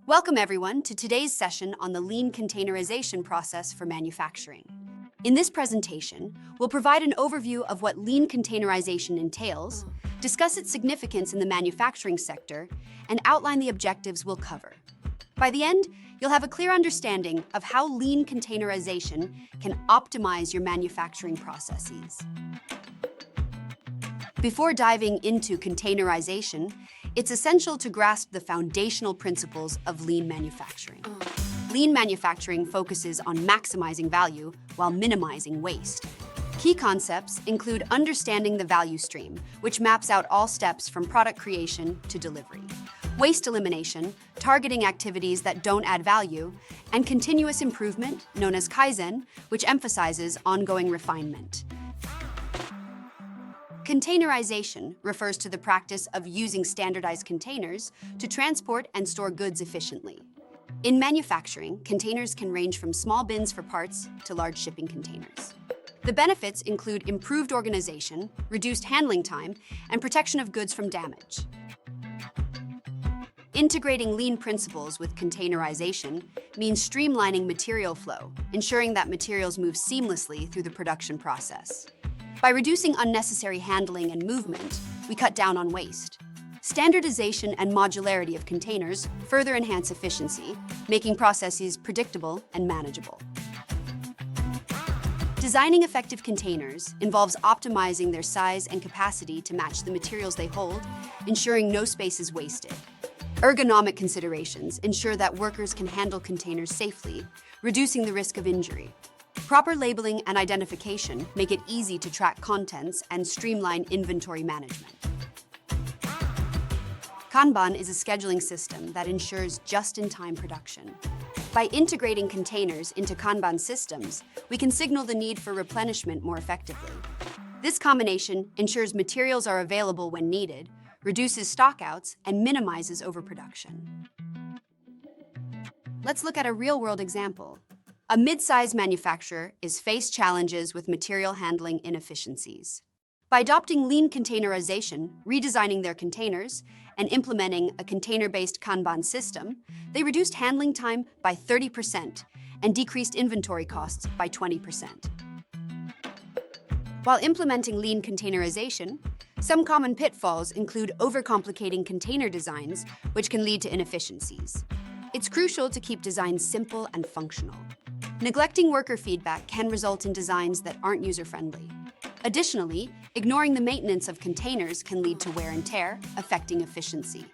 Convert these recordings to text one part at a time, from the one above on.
Welcome everyone to today's session on the lean containerization process for manufacturing. In this presentation, we'll provide an overview of what lean containerization entails, discuss its significance in the manufacturing sector, and outline the objectives we'll cover. By the end, you'll have a clear understanding of how lean containerization can optimize your manufacturing processes. Before diving into containerization, it's essential to grasp the foundational principles of lean manufacturing. Lean manufacturing focuses on maximizing value while minimizing waste. Key concepts include understanding the value stream, which maps out all steps from product creation to delivery, waste elimination, targeting activities that don't add value, and continuous improvement, known as Kaizen, which emphasizes ongoing refinement. Containerization refers to the practice of using standardized containers to transport and store goods efficiently. In manufacturing, containers can range from small bins for parts to large shipping containers. The benefits include improved organization, reduced handling time, and protection of goods from damage. Integrating lean principles with containerization means streamlining material flow, ensuring that materials move seamlessly through the production process. By reducing unnecessary handling and movement, we cut down on waste. Standardization and modularity of containers further enhance efficiency, making processes predictable and manageable. Designing effective containers involves optimizing their size and capacity to match the materials they hold, ensuring no space is wasted. Ergonomic considerations ensure that workers can handle containers safely, reducing the risk of injury. Proper labeling and identification make it easy to track contents and streamline inventory management. Kanban is a scheduling system that ensures just-in-time production. By integrating containers into Kanban systems, we can signal the need for replenishment more effectively. This combination ensures materials are available when needed, reduces stockouts, and minimizes overproduction. Let's look at a real-world example. A mid-sized manufacturer is faced challenges with material handling inefficiencies. By adopting lean containerization, redesigning their containers, and implementing a container-based Kanban system, they reduced handling time by 30% and decreased inventory costs by 20%. While implementing lean containerization, some common pitfalls include overcomplicating container designs, which can lead to inefficiencies. It's crucial to keep designs simple and functional. Neglecting worker feedback can result in designs that aren't user-friendly. Additionally, ignoring the maintenance of containers can lead to wear and tear, affecting efficiency.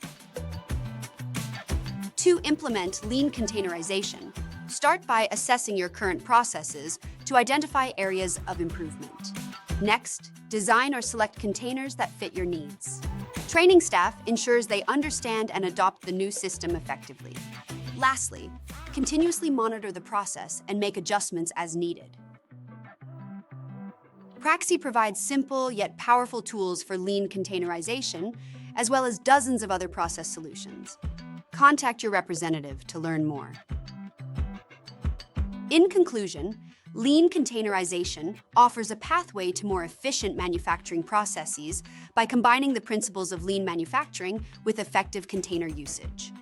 To implement lean containerization, start by assessing your current processes to identify areas of improvement. Next, design or select containers that fit your needs. Training staff ensures they understand and adopt the new system effectively. Lastly, continuously monitor the process and make adjustments as needed. 𝐅𝒂𝒊𝒂 provides simple yet powerful tools for lean containerization, as well as dozens of other process solutions. Contact your representative to learn more. In conclusion, lean containerization offers a pathway to more efficient manufacturing processes by combining the principles of lean manufacturing with effective container usage.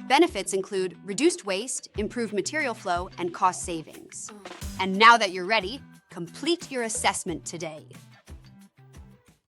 Benefits include reduced waste, improved material flow, and cost savings. And now that you're ready, complete your assessment today.